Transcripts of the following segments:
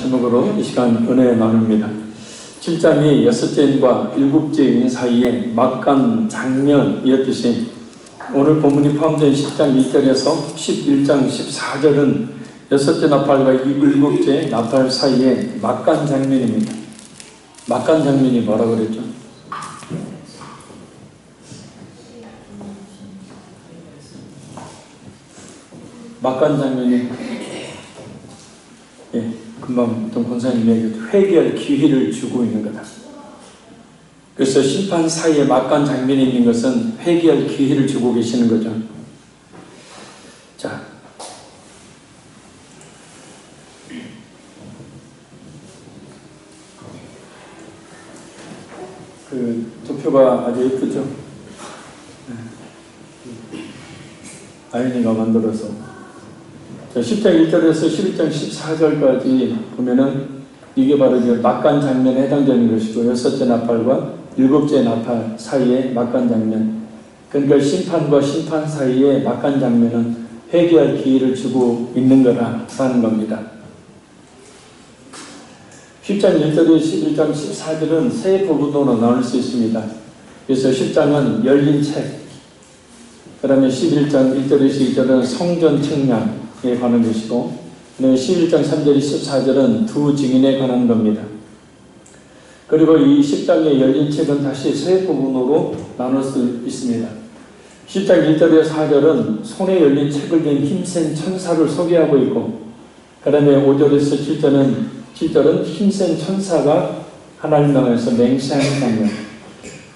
제목으로 이 시간 은혜 나눕니다. 7장이 6제인과 7제인 사이에 막간 장면이었듯이 오늘 본문이 포함된 10장 1절에서 11장 14절은 6째 나팔과 7째 나팔 사이에 막간 장면입니다. 막간 장면이 뭐라 그랬죠? 막간 장면이 금방 어떤 권사님에게 회개할 기회를 주고 있는 거다. 그래서 심판 사이에 막간 장면이 있는 것은 회개할 기회를 주고 계시는 거죠. 자, 그 도표가 아주 예쁘죠? 아연이가 만들어서 10장 1절에서 11장 14절까지 보면은 이게 바로 막간 장면에 해당되는 것이고 6째 나팔과 7째 나팔 사이에 막간 장면, 그러니까 심판과 심판 사이에 막간 장면은 회개할 기회를 주고 있는 거라는 겁니다. 10장 1절에 11장 14절은 세 부분으로 나눌 수 있습니다. 그래서 10장은 열린 책, 그 다음에 11장 1절에서 2절은 성전 측량에 관한 것이고, 11장 3절에 14절은 두 증인에 관한 겁니다. 그리고 이 10장의 열린 책은 다시 세 부분으로 나눌 수 있습니다. 10장 1절에 4절은 손에 열린 책을 든 힘센 천사를 소개하고 있고, 그 다음에 5절에서 7절은 힘센 천사가 하나님 나라에서 맹세하는 장면,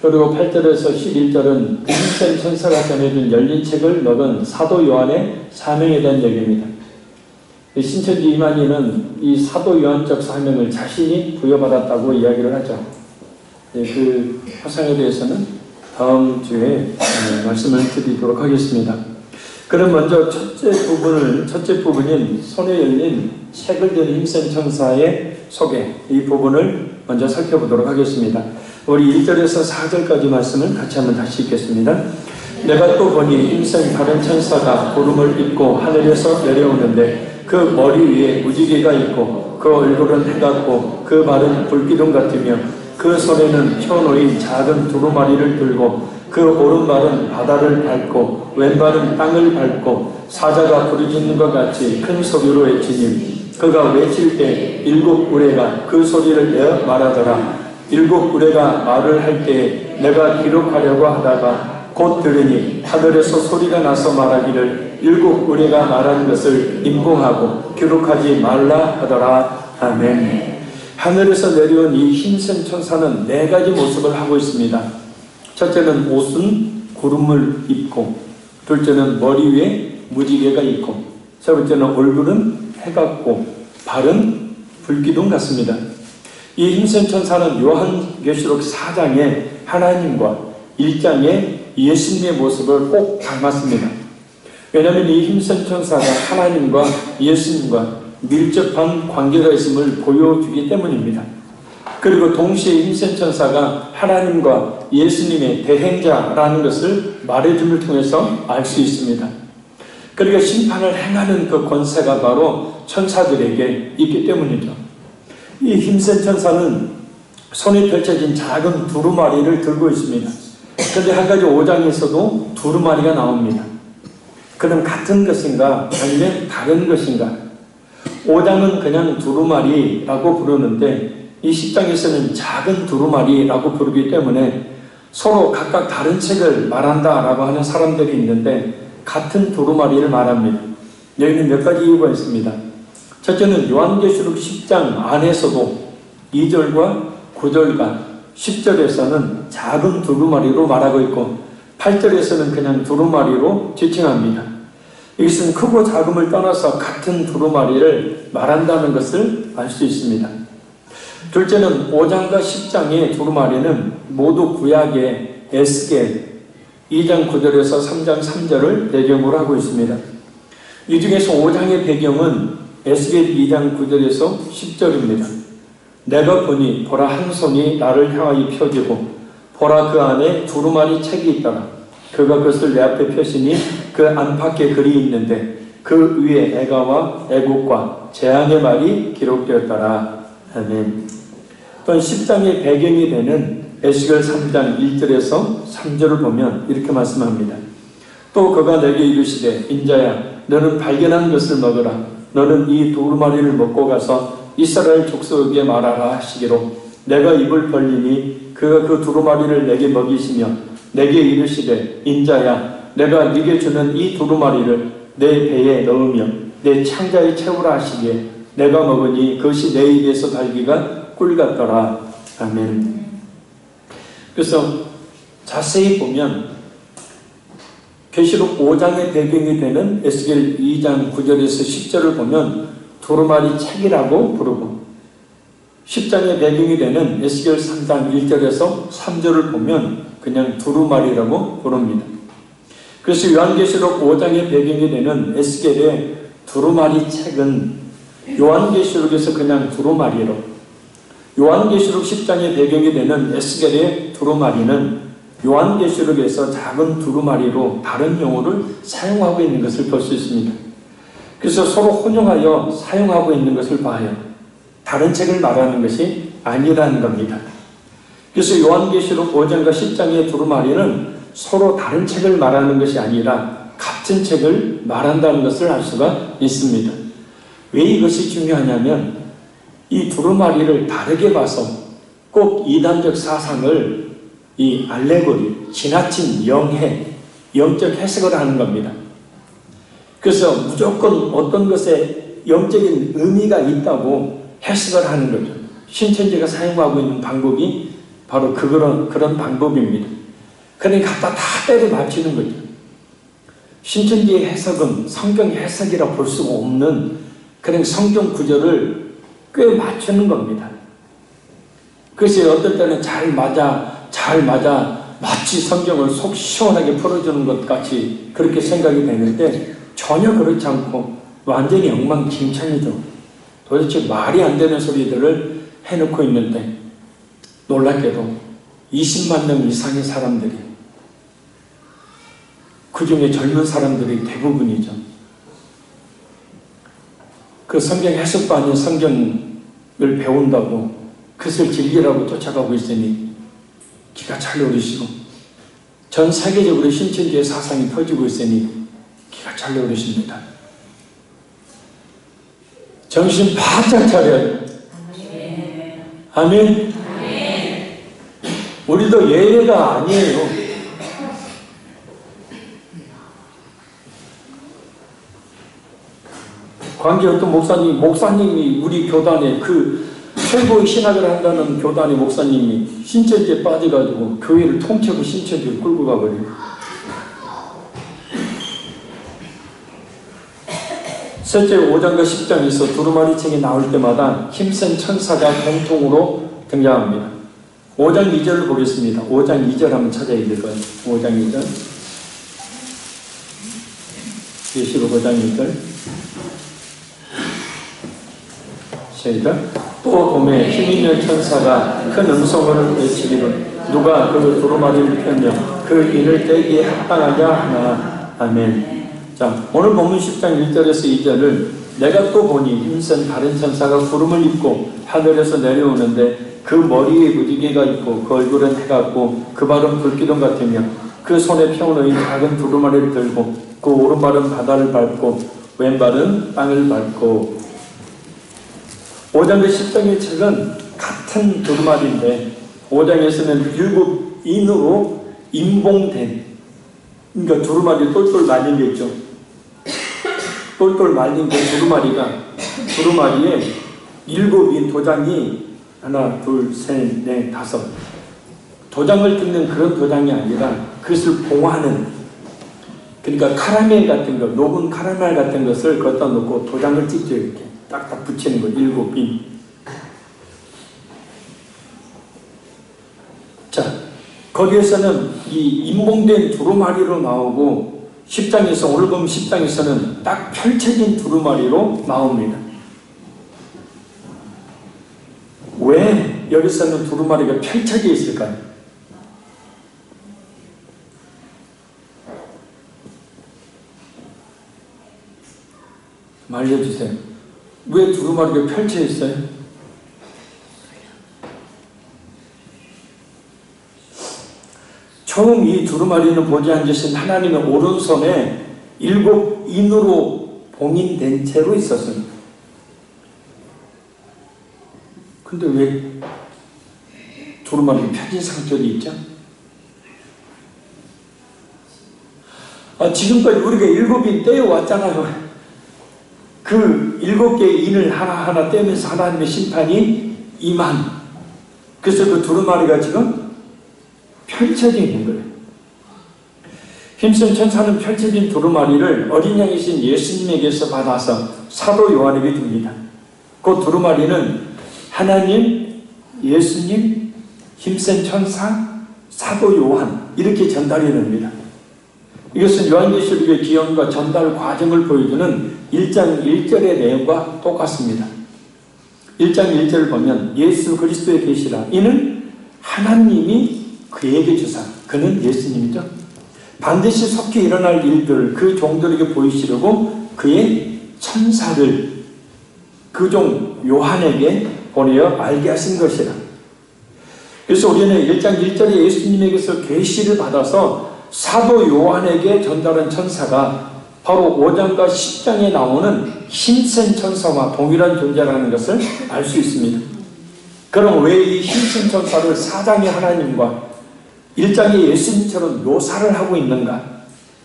그리고 8절에서 11절은 그 힘센 천사가 전해준 열린 책을 먹은 사도 요한의 사명에 대한 얘기입니다. 신천지 이만희는 이 사도 요한적 사명을 자신이 부여받았다고 이야기를 하죠. 그 화상에 대해서는 다음 주에 말씀을 드리도록 하겠습니다. 그럼 먼저 첫째 부분인 손에 열린 책을 든 힘센 천사의 소개, 이 부분을 먼저 살펴보도록 하겠습니다. 우리 1절에서 4절까지 말씀을 같이 한번 다시 읽겠습니다. 내가 또 보니 힘센 다른 천사가 구름을 입고 하늘에서 내려오는데 그 머리 위에 무지개가 있고 그 얼굴은 해같고 그 발은 불기둥 같으며 그 손에는 펴놓인 작은 두루마리를 들고 그 오른발은 바다를 밟고 왼발은 땅을 밟고 사자가 부르짖는 것 같이 큰 소리로 외치니 그가 외칠 때 7 우레가 그 소리를 내어 말하더라. 7 우레가 말을 할 때 내가 기록하려고 하다가 곧 들으니 하늘에서 소리가 나서 말하기를 7 우레가 말한 것을 인봉하고 기록하지 말라 하더라. 아멘. 하늘에서 내려온 이 힘센 천사는 4가지 모습을 하고 있습니다. 첫째는 옷은 구름을 입고, 둘째는 머리 위에 무지개가 있고, 세 번째는 얼굴은 해같고 발은 불기둥 같습니다. 이 힘센 천사는 요한계시록 4장에 하나님과 1장에 예수님의 모습을 꼭 닮았습니다. 왜냐하면 이 힘센 천사가 하나님과 예수님과 밀접한 관계가 있음을 보여주기 때문입니다. 그리고 동시에 힘센 천사가 하나님과 예수님의 대행자라는 것을 말해줌을 통해서 알 수 있습니다. 그리고 심판을 행하는 그 권세가 바로 천사들에게 있기 때문이죠. 이 힘센 천사는 손에 펼쳐진 작은 두루마리를 들고 있습니다. 그런데 한 가지 5장에서도 두루마리가 나옵니다. 그럼 같은 것인가 아니면 다른 것인가? 5장은 그냥 두루마리라고 부르는데 이 10장에서는 작은 두루마리라고 부르기 때문에 서로 각각 다른 책을 말한다라고 하는 사람들이 있는데 같은 두루마리를 말합니다. 여기는 몇 가지 이유가 있습니다. 첫째는 요한계시록 10장 안에서도 2절과 9절과 10절에서는 작은 두루마리로 말하고 있고 8절에서는 그냥 두루마리로 지칭합니다. 이것은 크고 작음을 떠나서 같은 두루마리를 말한다는 것을 알 수 있습니다. 둘째는 5장과 10장의 두루마리는 모두 구약의 에스겔 2장 9절에서 3장 3절을 배경으로 하고 있습니다. 이 중에서 5장의 배경은 에스겔 2장 9절에서 10절입니다. 내가 보니 보라 한 손이 나를 향하여 펴지고 보라 그 안에 두루마리 책이 있더라. 그가 그것을 내 앞에 펴시니 그 안팎에 글이 있는데 그 위에 애가와 애국과 재앙의 말이 기록되었더라. 아멘. 또한 10장의 배경이 되는 에스겔 3장 1절에서 3절을 보면 이렇게 말씀합니다. 또 그가 내게 이르시되 인자야 너는 발견한 것을 먹으라. 너는 이 두루마리를 먹고 가서 이스라엘 족속에게 말하라 하시기로 내가 입을 벌리니 그가 그 두루마리를 내게 먹이시며 내게 이르시되 인자야 내가 네게 주는 이 두루마리를 내 배에 넣으며 내 창자에 채우라 하시기에 내가 먹으니 그것이 내 입에서 달기가 꿀 같더라. 아멘. 그래서 자세히 보면 계시록 5장의 배경이 되는 에스겔 2장 9절에서 10절을 보면 두루마리 책이라고 부르고 10장의 배경이 되는 에스겔 3장 1절에서 3절을 보면 그냥 두루마리라고 부릅니다. 그래서 요한계시록 5장의 배경이 되는 에스겔의 두루마리 책은 요한계시록에서 그냥 두루마리로, 요한계시록 10장의 배경이 되는 에스겔의 두루마리는 요한계시록에서 작은 두루마리로 다른 용어를 사용하고 있는 것을 볼 수 있습니다. 그래서 서로 혼용하여 사용하고 있는 것을 봐요. 다른 책을 말하는 것이 아니라는 겁니다. 그래서 요한계시록 5장과 10장의 두루마리는 서로 다른 책을 말하는 것이 아니라 같은 책을 말한다는 것을 알 수가 있습니다. 왜 이것이 중요하냐면 이 두루마리를 다르게 봐서 꼭 이단적 사상을 이 알레고리, 지나친 영해, 영적 해석을 하는 겁니다. 그래서 무조건 어떤 것에 영적인 의미가 있다고 해석을 하는 거죠. 신천지가 사용하고 있는 방법이 바로 그런 방법입니다. 그러니까 갖다 다 때려 맞추는 거죠. 신천지의 해석은 성경 해석이라 볼 수가 없는 그런 성경 구절을 꽤 맞추는 겁니다. 그래서 어떨 때는 잘 맞아 마치 성경을 속 시원하게 풀어주는 것 같이 그렇게 생각이 되는데 전혀 그렇지 않고 완전히 엉망진창이죠. 도대체 말이 안 되는 소리들을 해놓고 있는데 놀랍게도 20만 명 이상의 사람들이, 그 중에 젊은 사람들이 대부분이죠. 그 성경 해석도 아닌 성경을 배운다고 그것을 즐기라고 쫓아가고 있으니 기가 찰려오르시고 전 세계적으로 신천지의 사상이 퍼지고 있으니 기가 찰려오르십니다. 정신 바짝 차려요. 아멘. 우리도 예외가 아니에요. 관계였던 목사님이 우리 교단에 그 최고의 신학을 한다는 교단의 목사님이 신천지에 빠져가지고 교회를 통째로 신천지로 끌고 가버려요. 셋째 5장과 10장에서 두루마리 책이 나올 때마다 힘센 천사가 공통으로 등장합니다. 5장 2절을 보겠습니다. 5장 2절 한번 찾아야 될 거예요. 5장 2절. 계시록 5장 2절. 시작. 또 봄에 힘 있는 천사가 큰 음성으로 외치기를 누가 그 두루마리를 펴며 그 인을 떼기에 합당하냐 하나. 아멘. 자, 오늘 본문 10장 1절에서 2절을 내가 또 보니 힘센 다른 천사가 구름을 입고 하늘에서 내려오는데 그 머리에 무지개가 있고 그 얼굴은 해 같고 그 발은 불기둥 같으며 그 손에 펴놓인 작은 두루마리를 들고 그 오른발은 바다를 밟고 왼발은 땅을 밟고. 5장과 10장의 책은 같은 두루마리인데 5장에서는 7인으로 임봉된, 그러니까 두루마리 똘똘 말린 게 있죠. 똘똘 말린 그 두루마리에 7인 도장이 하나, 둘, 셋, 넷, 다섯. 도장을 찍는 그런 도장이 아니라 그것을 봉하는, 그러니까 카라멜 같은 거, 녹은 카라멜 같은 것을 갖다 놓고 도장을 찍죠. 이렇게 딱딱 붙이는 거, 7인. 자, 거기에서는 이 임봉된 두루마리로 나오고 10장에서, 오늘 보면 10장에서는 딱 펼쳐진 두루마리로 나옵니다. 왜 여기서는 두루마리가 펼쳐져 있을까요? 알려주세요. 왜 두루마리가 펼쳐 있어요? 처음 이 두루마리는 보지 앉으신 하나님의 오른손에 7인으로 봉인된 채로 있었습니다. 근데 왜 두루마리 펴진 상태로 있죠? 지금까지 우리가 7인 떼어왔잖아요. 그 7개의 인을 하나하나 떼면서 하나님의 심판이 임한. 그래서 그 두루마리가 지금 펼쳐져 있는 거예요. 힘센 천사는 펼쳐진 두루마리를 어린 양이신 예수님에게서 받아서 사도 요한에게 줍니다. 그 두루마리는 하나님, 예수님, 힘센 천사, 사도 요한 이렇게 전달해 냅니다. 이것은 요한계시록의 기원과 전달 과정을 보여주는 1장 1절의 내용과 똑같습니다. 1장 1절을 보면 예수 그리스도의 계시라. 이는 하나님이 그에게 주사. 그는 예수님이죠. 반드시 속히 일어날 일들을 그 종들에게 보이시려고 그의 천사를 그 종 요한에게 보내어 알게 하신 것이라. 그래서 우리는 1장 1절에 예수님에게서 계시를 받아서 사도 요한에게 전달한 천사가 바로 5장과 10장에 나오는 힘센 천사와 동일한 존재라는 것을 알 수 있습니다. 그럼 왜 이 힘센 천사를 4장의 하나님과 1장의 예수님처럼 묘사를 하고 있는가?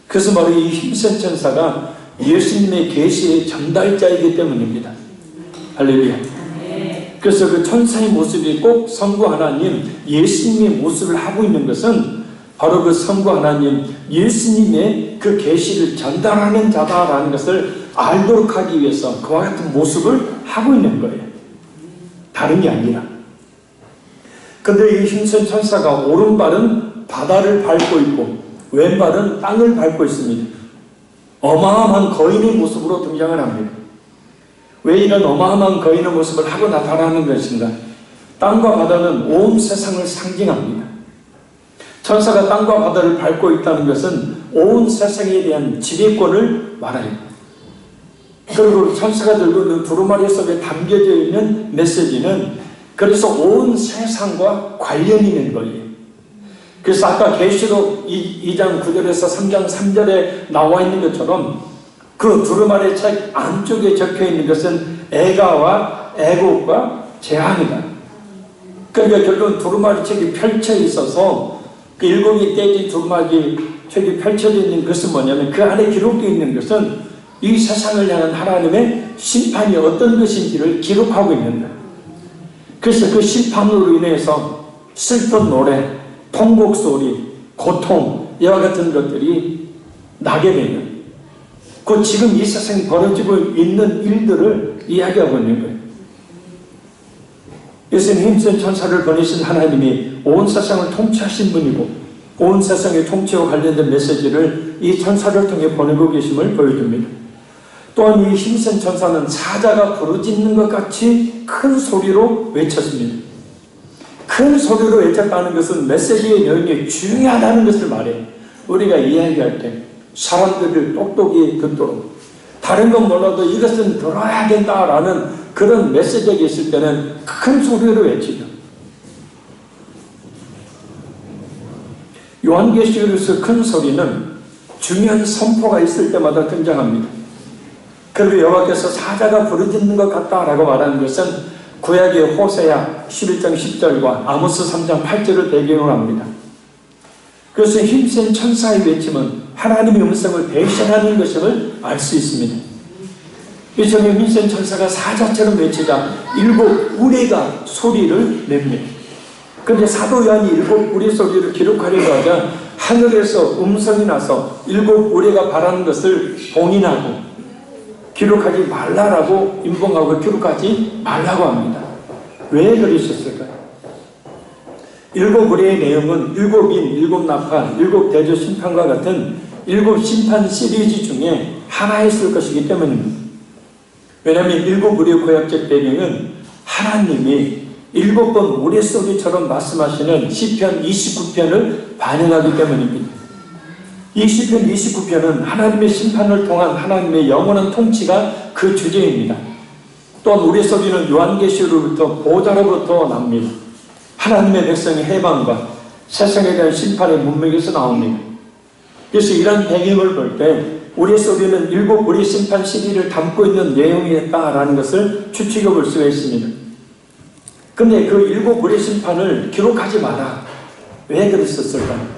그것은 바로 이 힘센 천사가 예수님의 계시의 전달자이기 때문입니다. 할렐루야. 그래서 그 천사의 모습이 꼭 성부 하나님, 예수님의 모습을 하고 있는 것은 바로 그 성부 하나님, 예수님의 그 계시를 전달하는 자다라는 것을 알도록 하기 위해서 그와 같은 모습을 하고 있는 거예요. 다른 게 아니라. 근데 이 힘센 천사가 오른발은 바다를 밟고 있고 왼발은 땅을 밟고 있습니다. 어마어마한 거인의 모습으로 등장을 합니다. 왜 이런 어마어마한 거인의 모습을 하고 나타나는 것인가? 땅과 바다는 온 세상을 상징합니다. 천사가 땅과 바다를 밟고 있다는 것은 온 세상에 대한 지배권을 말해요. 그리고 천사가 들고 있는 두루마리 속에 담겨져 있는 메시지는 그래서 온 세상과 관련이 있는 거예요. 그래서 아까 계시록 2장 9절에서 3장 3절에 나와 있는 것처럼 그 두루마리 책 안쪽에 적혀 있는 것은 애가와 애곡과 재앙이다. 그러니까 결국은 두루마리 책이 펼쳐 있어서 그 7개 떼진 두루마리 책이 펼쳐져 있는 것은 뭐냐면 그 안에 기록되어 있는 것은 이 세상을 향한 하나님의 심판이 어떤 것인지를 기록하고 있는 거예요. 그래서 그 심판으로 인해서 슬픈 노래, 통곡 소리, 고통 이와 같은 것들이 나게 되는 그 지금 이 세상에 벌어지고 있는 일들을 이야기하고 있는 거예요. 예수님 힘센 천사를 보내신 하나님이 온 세상을 통치하신 분이고 온 세상의 통치와 관련된 메시지를 이 천사를 통해 보내고 계심을 보여줍니다. 또한 이 힘센 천사는 사자가 부르짖는 것 같이 큰 소리로 외쳤습니다. 큰 소리로 외쳤다는 것은 메시지의 내용이 중요하다는 것을 말해요. 우리가 이야기할 때 사람들을 똑똑히 듣도록 다른 건 몰라도 이것은 들어야 된다라는 그런 메시지가 있을 때는 큰 소리로 외치죠. 요한계시록에서 큰 소리는 중요한 선포가 있을 때마다 등장합니다. 그리고 여호와께서 사자가 부르짖는 것 같다라고 말하는 것은 구약의 호세야 11장 10절과 아모스 3장 8절을 배경으로 합니다. 그래서 힘센 천사의 외침은 하나님의 음성을 대신하는 것임을 알 수 있습니다. 이처럼 힘센 천사가 사자처럼 외치자 7 우레가 소리를 냅니다. 그런데 사도 요한이 7 우레 소리를 기록하려고 하자 하늘에서 음성이 나서 7 우레가 바라는 것을 봉인하고 기록하지 말라라고 임봉하고 기록하지 말라고 합니다. 왜 그러셨을까요? 7 우레의 내용은 7인, 7 나팔, 7 대조 심판과 같은 7 심판 시리즈 중에 하나였을 것이기 때문입니다. 왜냐하면 7 우레의 구약적 배경은 하나님이 7번 우레소리처럼 말씀하시는 시편 29편을 반영하기 때문입니다. 이 시편 29편은 하나님의 심판을 통한 하나님의 영원한 통치가 그 주제입니다. 또한 우리 소리는 요한계시로부터 보좌로부터 납니다. 하나님의 백성의 해방과 세상에 대한 심판의 문맥에서 나옵니다. 그래서 이런 배경을 볼 때 우리 소리는 일곱 우리 심판 시리를 담고 있는 내용이었다라는 것을 추측해 볼 수가 있습니다. 근데 그 일곱 우리 심판을 기록하지 마라. 왜 그랬었을까요?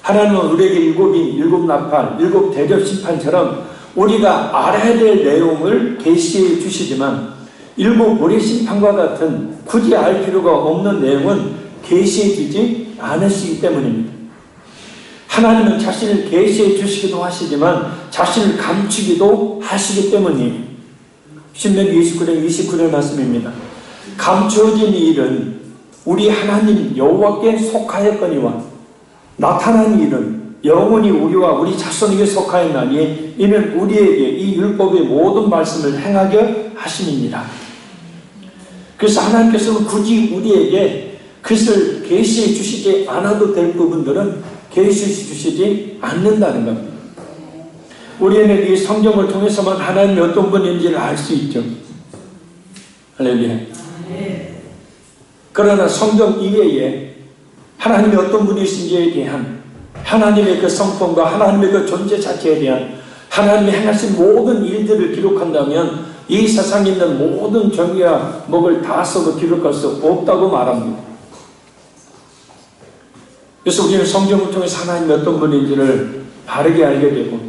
하나님은 우리에게 일곱 나팔, 일곱 대접 심판처럼 우리가 알아야 될 내용을 계시해 주시지만 일곱 우리 심판과 같은 굳이 알 필요가 없는 내용은 계시해 주지 않으시기 때문입니다. 하나님은 자신을 계시해 주시기도 하시지만 자신을 감추기도 하시기 때문이에요. 신명기 29장 29절 말씀입니다. 감추어진 일은 우리 하나님 여호와께 속하였거니와 나타난 일은 영원히 우리와 우리 자손에게 속하였나니 이는 우리에게 이 율법의 모든 말씀을 행하게 하심입니다. 그래서 하나님께서는 굳이 우리에게 그것을 계시해 주시지 않아도 될 부분들은 계시해 주시지 않는다는 겁니다. 우리는 이 성경을 통해서만 하나님이 어떤 분인지를 알 수 있죠. 할렐루야. 그러나 성경 이외에 하나님이 어떤 분이신지에 대한 하나님의 그 성품과 하나님의 그 존재 자체에 대한 하나님이 행하신 모든 일들을 기록한다면 이 세상에 있는 모든 정의와 목을 다 써도 기록할 수 없다고 말합니다. 그래서 우리는 성경을 통해서 하나님이 어떤 분인지를 바르게 알게 되고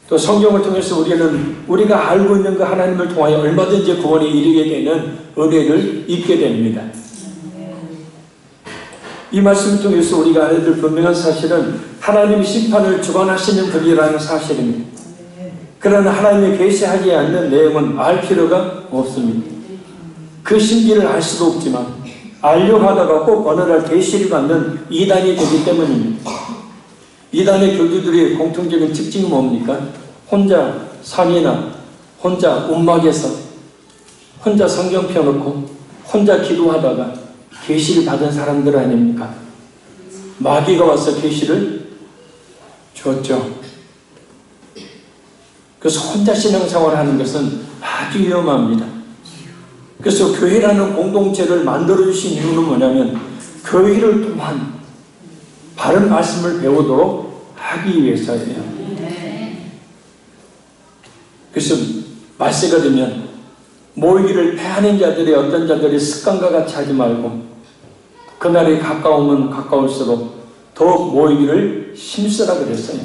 또 성경을 통해서 우리는 우리가 알고 있는 그 하나님을 통하여 얼마든지 구원에 이르게 되는 은혜를 입게 됩니다. 이 말씀을 통해서 우리가 알아야 될 분명한 사실은 하나님이 심판을 주관하시는 분이라는 사실입니다. 그러나 하나님이 계시하지 않는 내용은 알 필요가 없습니다. 그 신비를 알 수도 없지만 알려고 하다가 꼭 어느 날 계시를 받는 이단이 되기 때문입니다. 이단의 교주들의 공통적인 특징이 뭡니까? 혼자 산이나 혼자 움막에서 혼자 성경 펴놓고 혼자 기도하다가 계시를 받은 사람들 아닙니까? 마귀가 와서 계시를 줬죠. 그래서 혼자 신앙생활을 하는 것은 아주 위험합니다. 그래서 교회라는 공동체를 만들어주신 이유는 뭐냐면 교회를 통한 바른 말씀을 배우도록 하기 위해서예요. 그래서 말세가 되면 모이기를 패하는 자들의 어떤 자들이 습관과 같이 하지 말고 그날이 가까우면 가까울수록 더욱 모이기를 힘쓰라 그랬어요.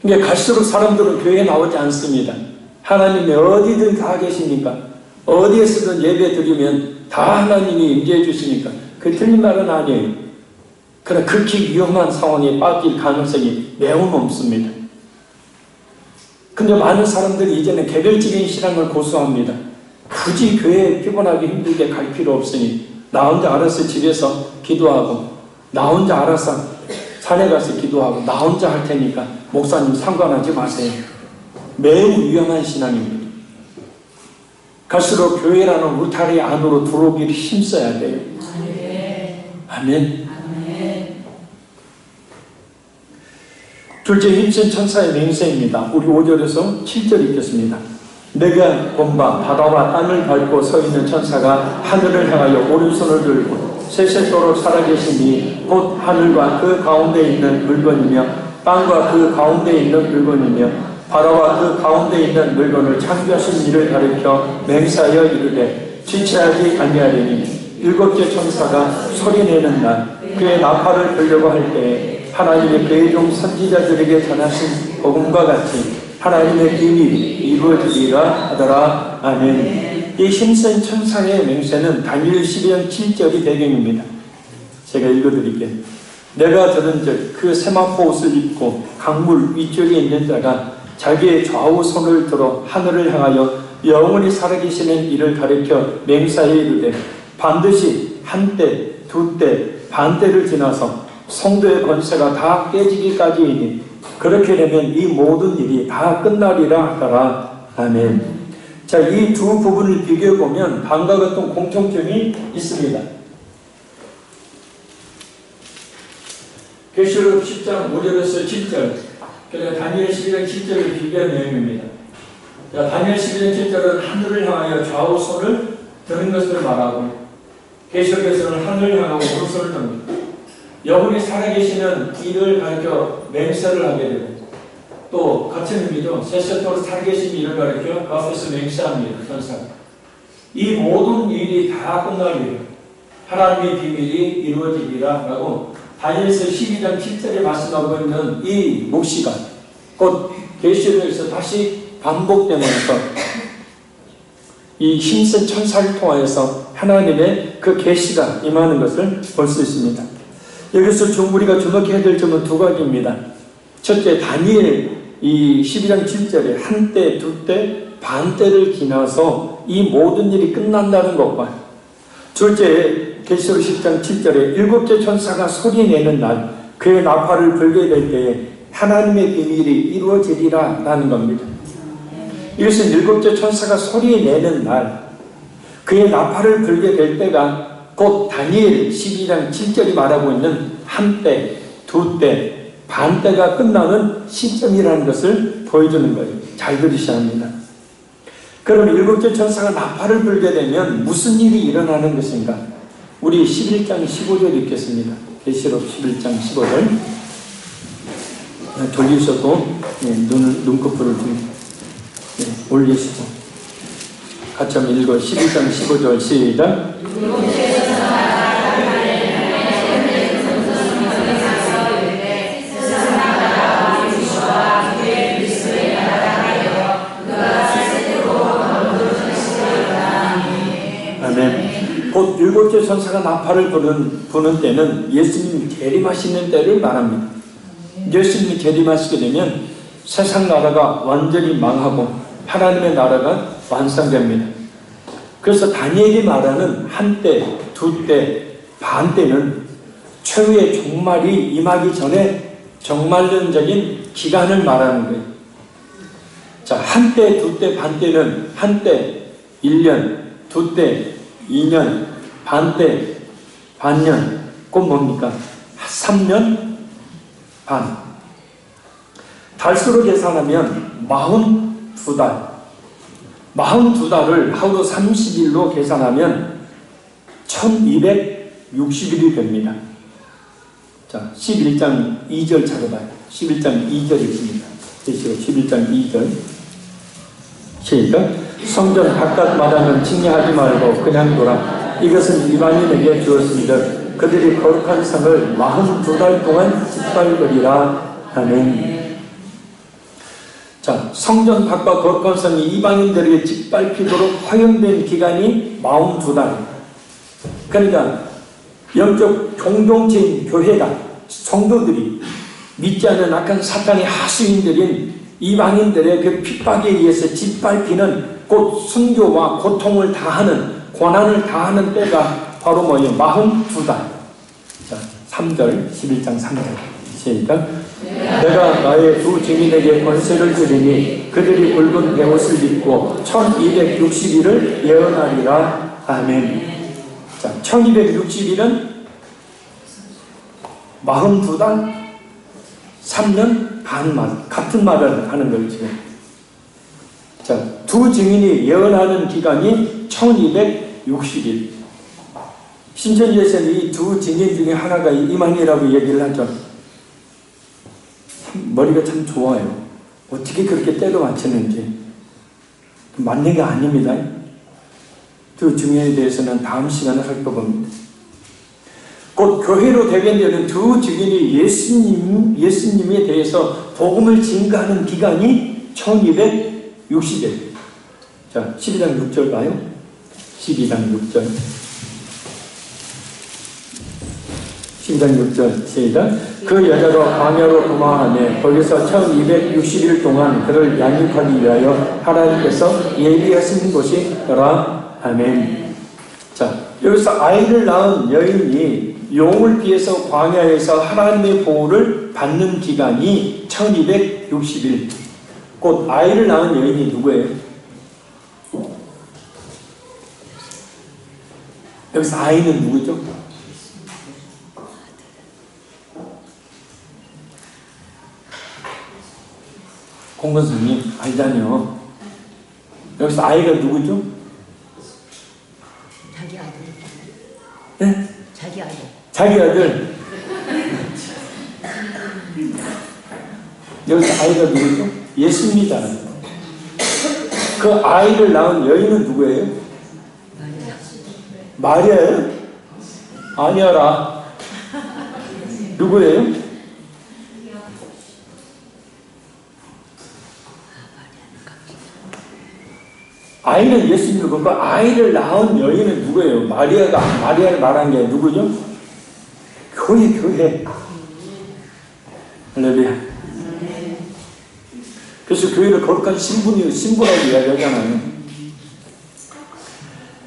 그러니까 갈수록 사람들은 교회에 나오지 않습니다. 하나님이 어디든 다 계시니까 어디에서든 예배 드리면 다 하나님이 임재해 주시니까 그 틀린 말은 아니에요. 그러나 극히 위험한 상황에 빠질 가능성이 매우 높습니다. 근데 많은 사람들이 이제는 개별적인 신앙을 고수합니다. 굳이 교회에 피곤하게 힘들게 갈 필요 없으니 나 혼자 알아서 집에서 기도하고 나 혼자 알아서 산에 가서 기도하고 나 혼자 할 테니까 목사님 상관하지 마세요. 매우 위험한 신앙입니다. 갈수록 교회라는 울타리 안으로 들어오기를 힘써야 돼요. 아멘. 둘째, 힘센 천사의 맹세입니다. 우리 5절에서 7절 읽겠습니다. 내가 본바 바다와 땅을 밟고 서 있는 천사가 하늘을 향하여 오른손을 들고 세세토록 살아계시니 곧 하늘과 그 가운데 있는 물건이며 땅과 그 가운데 있는 물건이며 바다와 그 가운데 있는 물건을 창조하신 이를 가리켜 맹세하여 이르되 지체하지 아니하리니 일곱째 천사가 소리내는 날 그의 나팔을 불려고 할 때에 하나님의 그의 종 선지자들에게 전하신 복음과 같이 하나님의 비밀이 이루어지리라 하더라. 아멘. 이 힘센 천사의 맹세는 다니엘 12장 7절이 배경입니다. 제가 읽어드릴게요. 내가 들은즉 그 세마포 옷을 입고 강물 윗줄에 있는 자가 자기의 좌우 손을 들어 하늘을 향하여 영원히 살아계시는 이를 가리켜 맹세하여 이르되 반드시 한때, 두때, 반때를 지나서 성도의 권세가 다 깨지기까지이니 그렇게 되면 이 모든 일이 다 끝나리라 하더라. 아멘. 자, 이 두 부분을 비교해 보면 다음과 같은 공통점이 있습니다. 그 계시록 10장 5절에서 7절, 그러니까 다니엘 12장 7절을 비교한 내용입니다. 자, 다니엘 12장 7절은 하늘을 향하여 좌우 손을 드는 것을 말하고, 계시록에서는 하늘을 향하고 오른손을 듭니다. 여분이 살아계시는 이를 가리켜 맹세를 하게 되고, 또 같은 의미죠. 세세토로 살아계신 이를 가리켜 그 앞에서 맹세합니다. 천사가. 이 모든 일이 다 끝나리라. 하나님의 비밀이 이루어지리라 라고 다니엘서 12장 7절에 말씀하고 있는 이 묵시가 곧 계시록에서 다시 반복되면서 이 힘센 천사를 통하여서 하나님의 그 계시가 임하는 것을 볼 수 있습니다. 여기서 우리가 주목해야 될 점은 두 가지입니다. 첫째, 다니엘 이 12장 7절에 한때, 두때, 반때를 지나서 이 모든 일이 끝난다는 것과, 둘째, 계시록 10장 7절에 일곱째 천사가 소리내는 날, 그의 나팔을 불게 될 때에 하나님의 비밀이 이루어지리라 라는 겁니다. 이것은 일곱째 천사가 소리내는 날, 그의 나팔을 불게 될 때가 곧 다니엘 12장 7절이 말하고 있는 한때, 두때, 반때가 끝나는 시점이라는 것을 보여주는 거예요. 잘 들으셔야 합니다. 그럼 일곱째 천사가 나팔을 불게 되면 무슨 일이 일어나는 것인가? 우리 11장 15절 읽겠습니다. 계시록 11장 15절. 돌리셔도 눈꺼풀을 좀 올리시고 같이 한번 읽어. 11장 15절 시작. 아멘. 곧 일곱째 천사가 나팔을 부는 때는 예수님이 재림하시는 때를 말합니다. 예수님이 재림하시게 되면 세상 나라가 완전히 망하고 하나님의 나라가 완성됩니다. 그래서 다니엘이 말하는 한때, 두때, 반때는 최후의 종말이 임하기 전에 종말론적인 기간을 말하는 거예요. 자, 한때, 두때, 반때는 한때 1년, 두때 2년, 반때 반년, 곧 뭡니까? 3년 반. 달수로 계산하면 42달. 42달을 하루 30일로 계산하면 1260일이 됩니다. 자, 11장 2절 찾아봐요. 11장 2절 있습니다. 11장 2절. 시작. 성전 바깥마당은 칭례하지 말고 그냥 둬라. 이것은 이방인에게 주었습니다. 그들이 거룩한 성을 42달 동안 짓밟으리라. 아멘. 자, 성전 밖과 거룩한 성이 이방인들에게 짓밟히도록 허용된 기간이 42달. 그러니까 영적 공동체인 교회가, 성도들이 믿지 않는 악한 사탄의 하수인들인 이방인들의 그 핍박에 의해서 짓밟히는 곧 순교와 고통을 다하는, 고난을 다하는 때가 바로 뭐예요? 42달. 자, 3절, 11장 3절. 시작. 내가 나의 두 증인에게 권세를 주리니 그들이 붉은 베옷을 입고 1260일을 예언하리라. 아멘. 자, 1260일은 42달, 3년 반만, 같은 말을 하는 거예요, 지금. 자, 두 증인이 예언하는 기간이 1260일. 신천지에서는 이 두 증인 중에 하나가 이만희라고 얘기를 하죠. 머리가 참 좋아요. 어떻게 그렇게 때려 맞추는지. 맞는 게 아닙니다. 두 증인에 대해서는 다음 시간에 살펴봅니다. 곧 교회로 대변되는 두 증인이 예수님에 대해서 복음을 증거하는 기간이 1260일. 자, 12장 6절 봐요. 12장 6절. 12장 6절 시작. 그 여자로 광야로 도망하며 거기서 1260일 동안 그를 양육하기 위하여 하나님께서 예비하신 곳이더라. 아멘. 자, 여기서 아이를 낳은 여인이 용을 피해서 광야에서 하나님의 보호를 받는 기간이 1260일. 곧 아이를 낳은 여인이 누구예요? 여기서 아이는 누구죠? 공건선님 알잖요. 여기서 아이가 누구죠? 자기 아들. 네? 자기 아들. 자기 아들. 여기서 아이가 누구죠? 예수입니다. 그 아이를 낳은 여인은 누구예요? 마리아예요? 아니야라. 누구예요? 아이는 예수님이고 그 아이를 낳은 여인은 누구예요? 마리아를 말한 게 누구죠? 교회. 할렐루야. 그래서 교회를 거룩한 신분이라고 이야기하잖아요.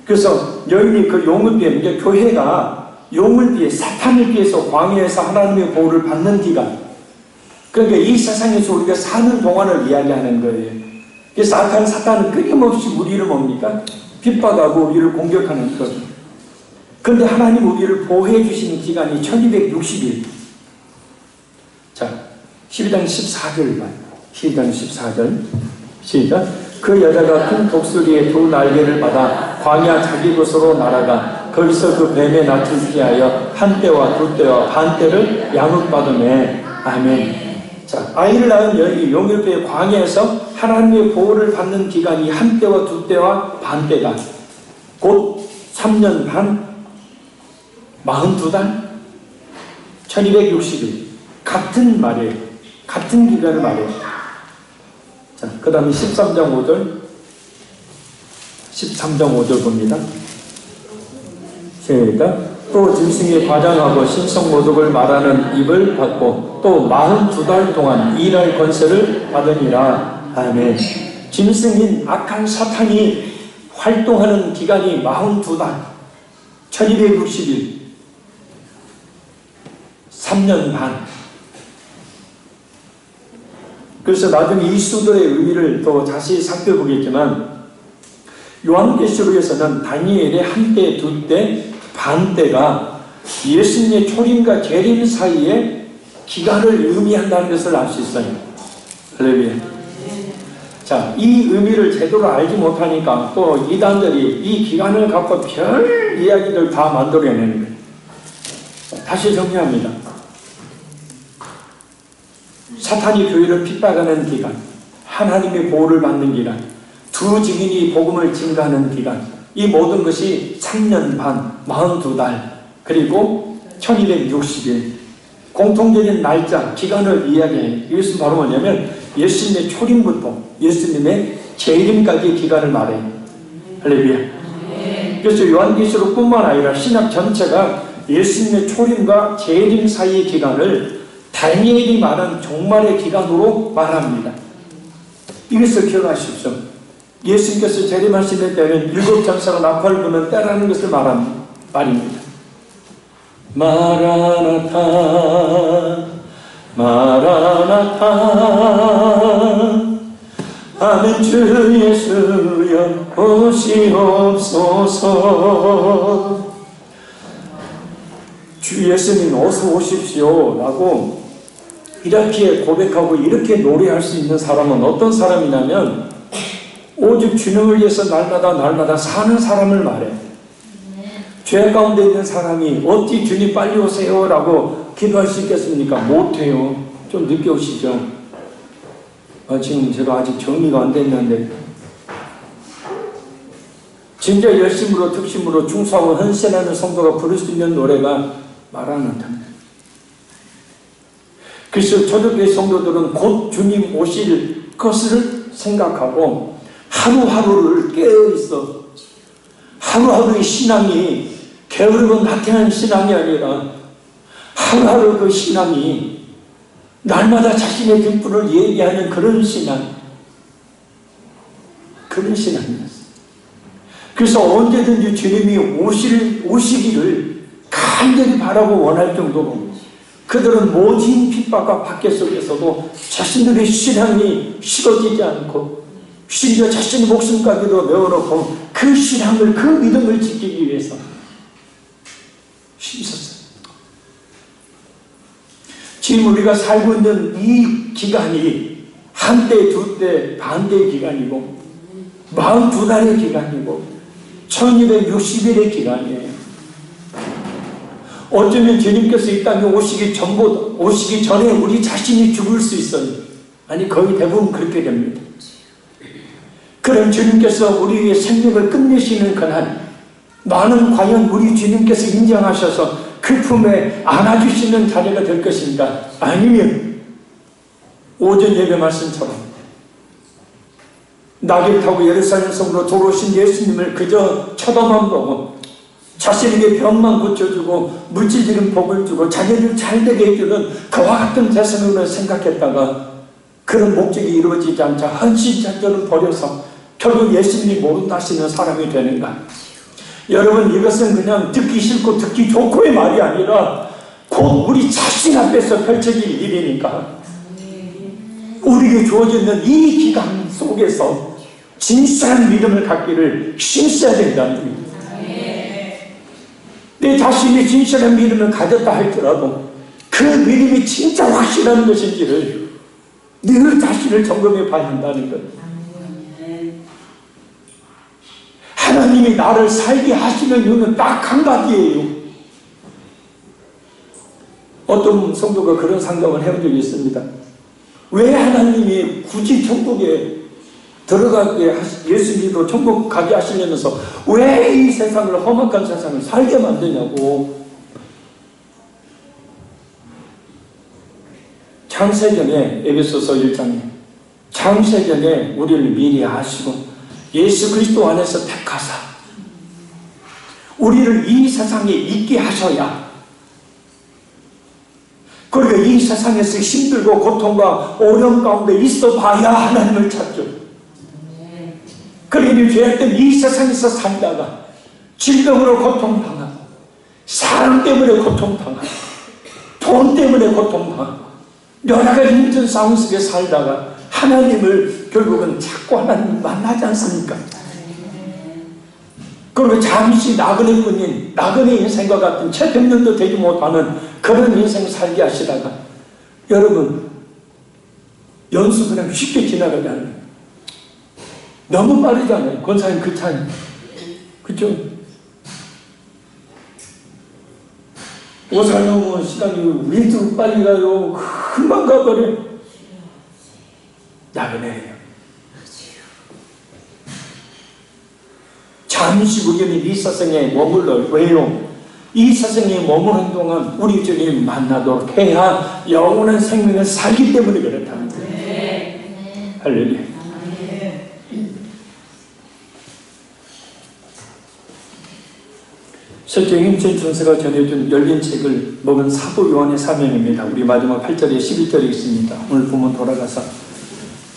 그래서 여인이 그 용을 피해, 이제 교회가 용을 피해 사탄을 피해서 광야에서 하나님의 보호를 받는 기간. 그러니까 이 세상에서 우리가 사는 동안을 이야기하는 거예요. 그래서 악한 사탄은 끊임없이 우리를 뭡니까? 핍박하고 우리를 공격하는 것. 그런데 하나님 우리를 보호해 주시는 기간이 1260일. 자, 12장 14절 봐요. 12장 14절. 시작. 그 여자가 큰 독수리의 두 날개를 받아 광야 자기 곳으로 날아가 거기서 그 뱀의 낯을 피하여 한 때와 두 때와 반 때를 양육받으매. 아멘. 자, 아이를 낳은 여인이 용일교의 광야에서 하나님의 보호를 받는 기간이 한 때와 두 때와 반 때다. 곧 3년 반, 42달, 1260일. 같은 말이에요. 같은 기간을 말해요. 자, 그 다음에 13장 5절 봅니다. 시작. 또 짐승이 과장하고 신성모독을 말하는 입을 받고 또 42달 동안 일할 권세를 받으니라. 아멘. 짐승인 악한 사탄이 활동하는 기간이 42달, 1260일, 3년 반. 그래서 나중에 이 수도의 의미를 더 자세히 살펴보겠지만 요한계시록에서는 다니엘의 한 때, 두 때, 반 때가 예수님의 초림과 재림 사이에 기간을 의미한다는 것을 알 수 있어요. 할렐루야. 자, 이 의미를 제대로 알지 못하니까 또 이단들이 이 기간을 갖고 별 이야기들 다 만들어내는 거예요. 다시 정리합니다. 사탄이 교회를 핍박하는 기간, 하나님의 보호를 받는 기간, 두 증인이 복음을 증가하는 기간, 이 모든 것이 3년 반, 42달, 그리고 1260일, 공통적인 날짜, 기간을 이야기해요. 이것은 바로 뭐냐면 예수님의 초림부터 예수님의 재림까지의 기간을 말해요. 할렐루야. 그래서 요한계시록뿐만 아니라 신약 전체가 예수님의 초림과 재림 사이의 기간을 다니엘이 말한 종말의 기간으로 말합니다. 이것을 기억하십시오. 예수님께서 재림하시는 때는 일곱 천사가 나팔을 부는 때라는 것을 말합니다. 말입니다. 마라나타 마라나타 아멘. 주 예수여 오시옵소서. 주 예수님 어서 오십시오 라고 이렇게 고백하고 이렇게 노래할 수 있는 사람은 어떤 사람이냐면 오직 주님을 위해서 날마다 사는 사람을 말해. 죄 가운데 있는 사람이 어찌 주님 빨리 오세요 라고 기도할 수 있겠습니까? 못해요. 좀 늦게 오시죠. 지금 제가 아직 정리가 안 됐는데 진짜 열심으로 특심으로 충성하고 헌신하는 성도가 부를 수 있는 노래가 마라나타입니다. 그래서 초대교회 성도들은 곧 주님 오실 것을 생각하고 하루하루를 깨어있어. 하루하루의 신앙이 게으르고 나태한 신앙이 아니라 하루하루 그 신앙이 날마다 자신의 등불을 예비하는 그런 신앙, 그런 신앙이었어요. 그래서 언제든지 주님이 오시기를 간절히 바라고 원할 정도로 그들은 모진 핍박과 박해 속에서도 자신들의 신앙이 식어지지 않고 심지어 자신의 목숨까지도 내어놓고 그 신앙을, 그 믿음을 지키기 위해서 힘썼어요. 지금 우리가 살고 있는 이 기간이 한때, 두때, 반대의 기간이고 42달의 기간이고 1260일의 기간이에요. 어쩌면 주님께서 이 땅에 오시기 전에 우리 자신이 죽을 수 있어요. 아니, 거의 대부분 그렇게 됩니다. 그럼 주님께서 우리의 생명을 끝내시는 그날, 나는 과연 우리 주님께서 인정하셔서 그 품에 안아주시는 자리가 될 것인가? 아니면 오전 예배 말씀처럼 낙엽 타고 예루살렘 성으로 들어오신 예수님을 그저 쳐다만 보고 자신에게 병만 고쳐주고 물질적인 복을 주고 자녀를 잘되게 해주는 그와 같은 대상으로 생각했다가 그런 목적이 이루어지지 않자 헌신자들을 버려서 결국 예수님이 모른다 하시는 사람이 되는가? 여러분, 이것은 그냥 듣기 싫고 듣기 좋고의 말이 아니라 곧 우리 자신 앞에서 펼쳐질 일이니까 우리에게 주어지는 이 기간 속에서 진실한 믿음을 갖기를 힘써야 된다는 겁니다. 내 자신이 진실한 믿음을 가졌다 할지라도 그 믿음이 진짜 확실한 것인지를 늘 자신을 점검해 봐야 한다는 것. 하나님이 나를 살게 하시는 이유는 딱 한 가지예요. 어떤 성도가 그런 상담을 해본 적이 있습니다. 왜 하나님이 굳이 천국에 들어가게 예수님도 천국 가게 하시려면서 왜 이 세상을, 험악한 세상을 살게 만드냐고. 창세전에, 에베소서 1장에 창세전에 우리를 미리 아시고 예수 그리스도 안에서 택하사 우리를 이 세상에 있게 하셔야, 그리고 이 세상에서 힘들고 고통과 어려움 가운데 있어 봐야 하나님을 찾죠. 그러니 죄악된 이 세상에서 살다가 질병으로 고통당하고 사람 때문에 고통당하고 돈 때문에 고통당하고 여러 가지 힘든 상황 속에 살다가 하나님을 결국은 찾고 하나님을 만나지 않습니까? 그리고 잠시 나그네 뿐인 나그네 인생과 같은 채 100년도 되지 못하는 그런 인생 살게 하시다가 여러분 연수 그냥 쉽게 지나가게 하는 거예요. 너무 빠르잖아요. 권사님 그 차이. 그쵸? 오사용 시간이 왜 좀 빨리 가요? 금방 가버려. 나그네예요. 잠시 우리는 이 세상에 머물러. 왜요? 이 세상에 머무는 동안 우리 주님 만나도록 해야 영원한 생명을 살기 때문에 그렇다는 거예요. 네. 할렐루야. 네. 실제 힘센 전세가 전해준 열린 책을 먹은 사도 요한의 사명입니다. 우리 마지막 8절에 11절에 있습니다. 오늘 보면 돌아가서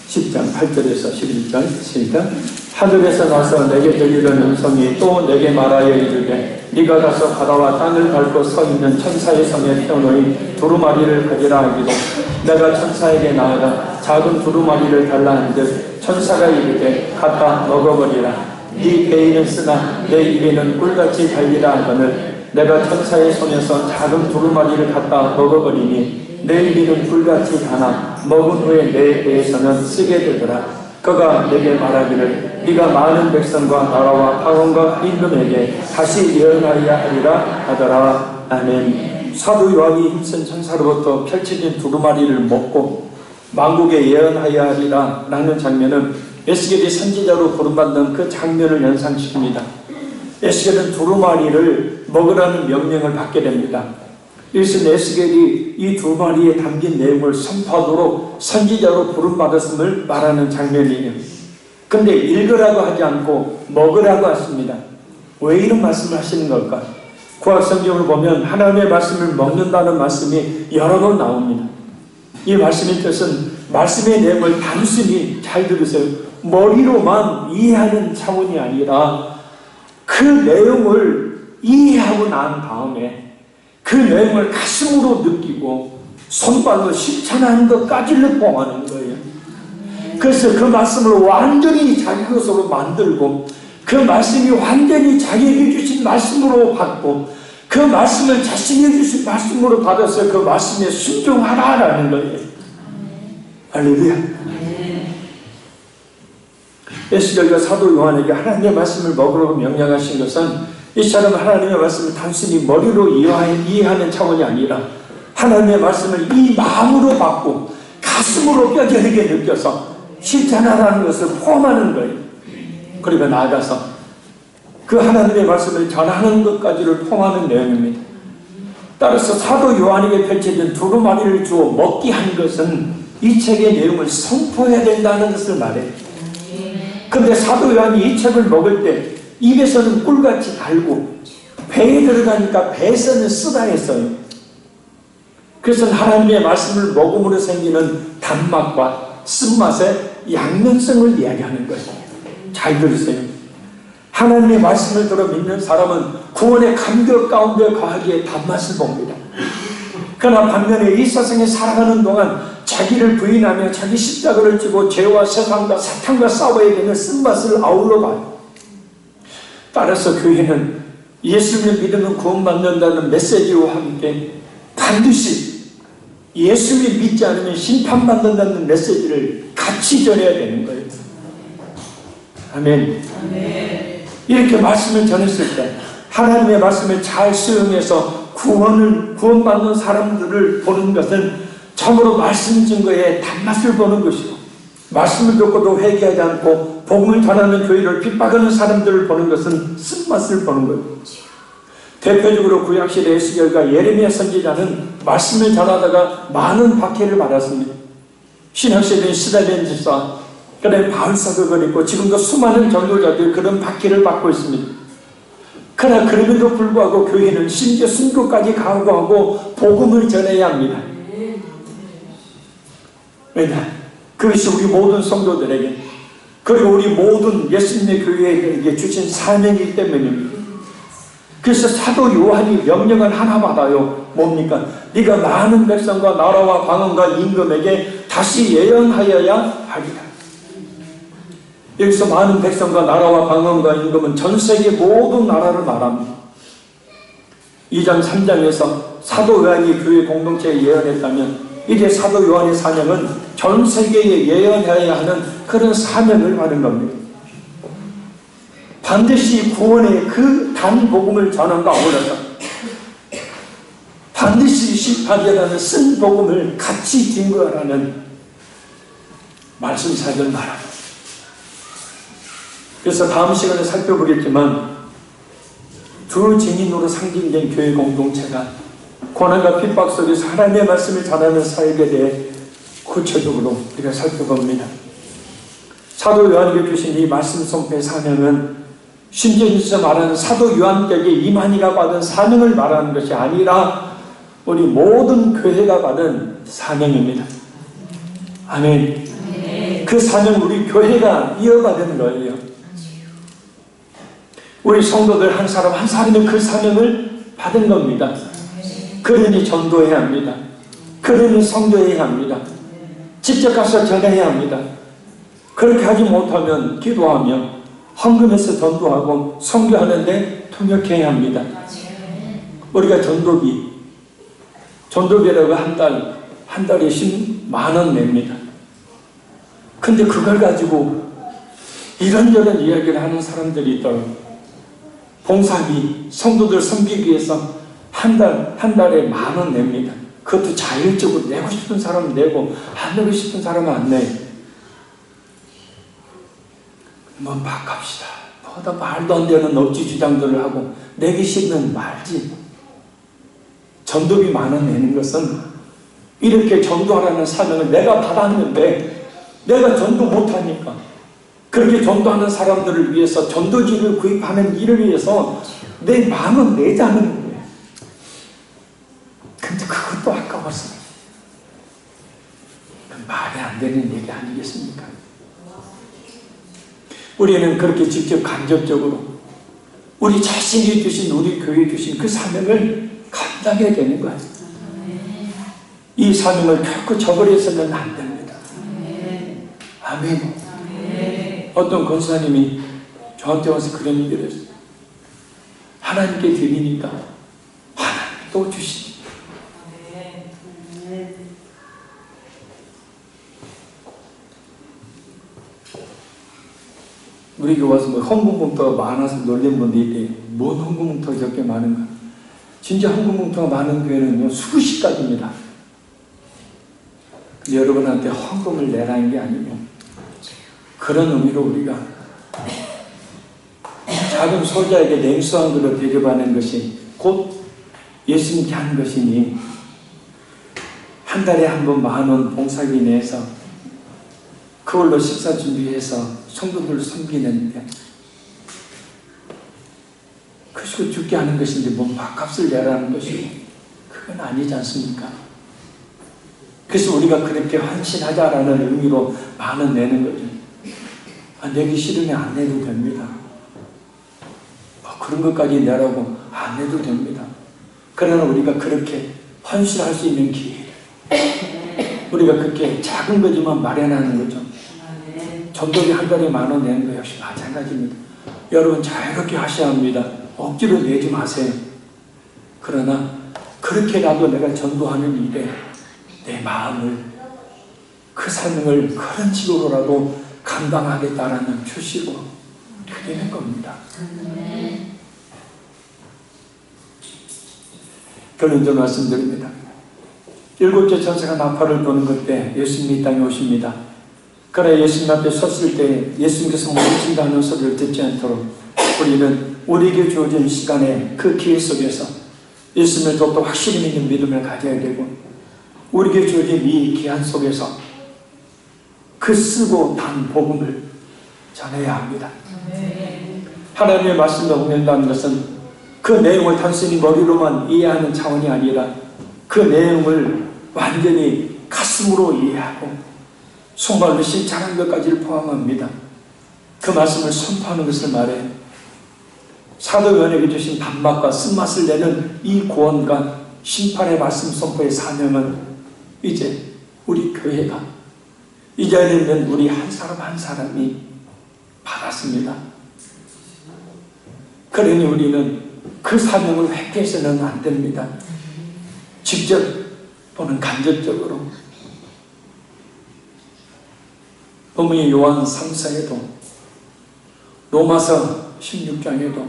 10장 8절에서 11절 시작. 하늘에서 나서 내게 들리는 음성이 또 내게 말하여 이르되 네가 가서 바다와 땅을 밟고 서 있는 천사의 성에 태어노니 두루마리를 가지라 하기로 내가 천사에게 나아가 작은 두루마리를 달라 한즉 천사가 이르되 갖다 먹어버리라. 네 배에는 쓰나 내 입에는 꿀같이 달리라 하거늘 내가 천사의 손에서 작은 두루마리를 갖다 먹어버리니 내 입에는 꿀같이 다나 먹은 후에 내 배에서는 쓰게 되더라. 그가 내게 말하기를 네가 많은 백성과 나라와 황혼과 임금에게 다시 예언하여 하리라 하더라. 아멘. 사도 요한이 힘쓴 천사로부터 펼쳐진 두루마리를 먹고 만국에 예언하여 하리라 라는 장면은 에스겔이 선지자로 부름받는 그 장면을 연상시킵니다. 에스겔은 두루마리를 먹으라는 명령을 받게 됩니다. 이것은 에스겔이 이 두루마리에 담긴 내용을 선포하도록 선지자로 부름받았음을 말하는 장면이에요. 근데 읽으라고 하지 않고 먹으라고 하십니다. 왜 이런 말씀을 하시는 걸까? 구약성경을 보면 하나님의 말씀을 먹는다는 말씀이 여러 번 나옵니다. 이 말씀의 뜻은 말씀의 내용을 단순히 잘 들으세요. 머리로만 이해하는 차원이 아니라 그 내용을 이해하고 난 다음에 그 내용을 가슴으로 느끼고 손발로 실천하는 것까지를 포함하는 거예요. 그래서 그 말씀을 완전히 자기 것으로 만들고 그 말씀이 완전히 자기에게 주신 말씀으로 받고 그 말씀을 자신이 주신 말씀으로 받아서 그 말씀에 순종하라라는 거예요. 할렐루야. 에스겔과 사도 요한에게 하나님의 말씀을 먹으라고 명령하신 것은 이처럼 하나님의 말씀을 단순히 머리로 이해하는 차원이 아니라 하나님의 말씀을 이 마음으로 받고 가슴으로 뼈저리게 느껴서 실천하라는 것을 포함하는 거예요. 그리고 나아가서 그 하나님의 말씀을 전하는 것까지를 포함하는 내용입니다. 따라서 사도 요한에게 펼쳐진 두루마리를 주어 먹게 한 것은 이 책의 내용을 선포해야 된다는 것을 말해요. 그런데 사도 요한이 이 책을 먹을 때 입에서는 꿀같이 달고 배에 들어가니까 배에서는 쓰다 했어요. 그래서 하나님의 말씀을 먹음으로 생기는 단맛과 쓴맛의 양면성을 이야기하는 것입니다. 잘 들으세요. 하나님의 말씀을 들어 믿는 사람은 구원의 감격 가운데 거하기에 단맛을 봅니다. 그러나 반면에 이 세상에 살아가는 동안 자기를 부인하며 자기 십자가를 지고 죄와 세상과 사탄과 싸워야 되는 쓴맛을 아울러 봐요. 따라서 교회는 예수를 믿으면 구원받는다는 메시지와 함께 반드시 예수를 믿지 않으면 심판받는다는 메시지를 같이 전해야 되는 거예요. 아멘. 이렇게 말씀을 전했을 때 하나님의 말씀을 잘 수용해서 구원받는 사람들을 보는 것은 참으로 말씀 증거의 단맛을 보는 것이고, 말씀을 듣고도 회개하지 않고 복음을 전하는 교회를 핍박하는 사람들을 보는 것은 쓴맛을 보는 거예요. 대표적으로 구약시대 에스겔과 예레미야 선지자는 말씀을 전하다가 많은 박해를 받았습니다. 신학시대의 스달렌 집사, 그다음에 바울사도가 있고 지금도 수많은 전도자들이 그런 박해를 받고 있습니다. 그러나 그럼에도 불구하고 교회는 심지어 순교까지 각오하고 복음을 전해야 합니다. 왜냐? 그것이 우리 모든 성도들에게, 그리고 우리 모든 예수님의 교회에게 주신 사명이기 때문입니다. 그래서 사도 요한이 명령을 하나 받아요. 뭡니까? 네가 많은 백성과 나라와 방언과 임금에게 다시 예언하여야 하리라. 여기서 많은 백성과 나라와 방언과 임금은 전 세계 모든 나라를 말합니다. 2장 3장에서 사도 요한이 교회 공동체에 예언했다면 이제 사도 요한의 사명은 전 세계에 예언해야 하는 그런 사명을 받은 겁니다. 반드시 구원의 그 단 복음을 전함과 아울러서 반드시 심판이라는 쓴 복음을 같이 증거하라는 말씀사를 말합니다. 그래서 다음 시간에 살펴보겠지만 두 증인으로 상징된 교회 공동체가 고난과 핍박 속에서 하나님의 말씀을 전하는 사역에 대해 구체적으로 우리가 살펴봅니다. 사도 요한에게 주신 이 말씀 선포의 사명은 신천지에서 말하는 사도 요한에게 이만희가 받은 사명을 말하는 것이 아니라 우리 모든 교회가 받은 사명입니다. 아멘. 그 사명 우리 교회가 이어받은 거예요. 우리 성도들 한 사람 한 사람이 그 사명을 받은 겁니다. 그러니 전도해야 합니다. 그러니 성도해야 합니다. 직접 가서 전해야 합니다. 그렇게 하지 못하면 기도하며 헌금해서 전도하고 선교하는데 통역해야 합니다. 우리가 전도비라고 한 달에 10만 원 냅니다. 근데 그걸 가지고 이런저런 이야기를 하는 사람들이 있더라고요. 봉사비, 성도들 섬기기 위해서 한 달에 10,000원 냅니다. 그것도 자율적으로 내고 싶은 사람은 내고 안 내고 싶은 사람은 안 내요. 뭐 막 갑시다. 뭐다 말도 안 되는 억지 주장들을 하고 내기 싫으면 말지. 전도비 10,000원 내는 것은 이렇게 전도하라는 사명을 내가 받았는데 내가 전도 못하니까 그렇게 전도하는 사람들을 위해서 전도지를 구입하는 일을 위해서 내 마음은 내자는 거예요. 근데 그것도 아까워서 말이 안 되는 얘기 아니겠습니까? 우리는 그렇게 직접 간접적으로 우리 자신이 주신, 우리 교회에 주신 그 사명을 감당해야 되는 거예요. 이 사명을 결코 저버려서는 안 됩니다. 아멘. 어떤 권사님이 저한테 와서 그런 얘기를 했어요. 하나님께 드리니까 하나님이 또 주시니. 우리 교회 와서 뭐 헌금봉투가 많아서 놀란 분들이 있대요. 뭔 헌금봉투가 저렇게 많은가? 진짜 헌금봉투가 많은 교회는요, 수십 가지입니다. 여러분한테 헌금을 내라는 게 아니고, 그런 의미로 우리가 작은 소자에게 냉수한 그릇 대접하는 것이 곧 예수님께 하는 것이니, 한 달에 한 번 10,000원 봉사비 내서 그걸로 식사 준비해서 성도들 섬기는데, 그것이 죽게 하는 것인데 뭐 밥값을 내라는 것이고, 그건 아니지 않습니까? 그래서 우리가 그렇게 헌신하자라는 의미로 10,000원 내는 거죠. 내기 싫으면 안 내도 됩니다. 그런 것까지 내라고 안 내도 됩니다. 그러나 우리가 그렇게 헌신할 수 있는 기회, 우리가 그렇게 작은 거지만 마련하는 거죠. 전도비 한 달에 10,000원 내는 거 역시 마찬가지입니다. 여러분 자유롭게 하셔야 합니다. 억지로 내지 마세요. 그러나 그렇게라도 내가 전도하는 일에 내 마음을, 그 사명을 그런 식으로라도 감당하겠다라는 표시로 드리는 겁니다. 결론적으로 말씀드립니다. 7째 천사가 나팔을 부는 그때 예수님이 이 땅에 오십니다. 그러나 예수님 앞에 섰을 때 예수님께서 멈춘다는 소리를 듣지 않도록 우리는 우리에게 주어진 시간에 그 기회 속에서 예수님을 더욱더 확실히 믿는 믿음을 가져야 되고, 우리에게 주어진 이 기한 속에서 그 쓰고 단 복음을 전해야 합니다. 하나님의 말씀을 공연한다는 것은 그 내용을 단순히 머리로만 이해하는 차원이 아니라 그 내용을 완전히 가슴으로 이해하고 정말로 실천하는 것까지를 포함합니다. 그 말씀을 선포하는 것을 말해 사도 요한에게 주신 단맛과 쓴맛을 내는 이 구원과 심판의 말씀 선포의 사명은 이제 우리 교회가, 이 자리에 있는 우리 한 사람 한 사람이 받았습니다. 그러니 우리는 그 사명을 회피해서는 안 됩니다. 직접 또는 간접적으로 본문의 요한 3서에도 로마서 16장에도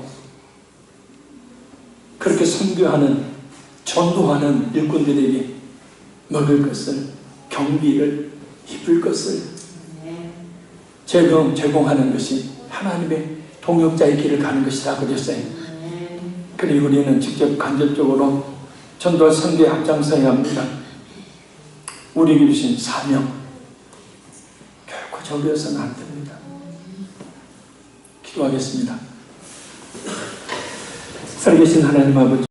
그렇게 선교하는, 전도하는 일꾼들에게 먹을 것을, 경비를, 입을 것을 제공하는 것이 하나님의 동역자의 길을 가는 것이다 그랬어요. 그리고 우리는 직접 간접적으로 전도와 선교에 앞장서야 합니다. 우리에게 주신 사명 결코 저기어서는 안 됩니다. 기도하겠습니다. 살아계신 하나님 아버지,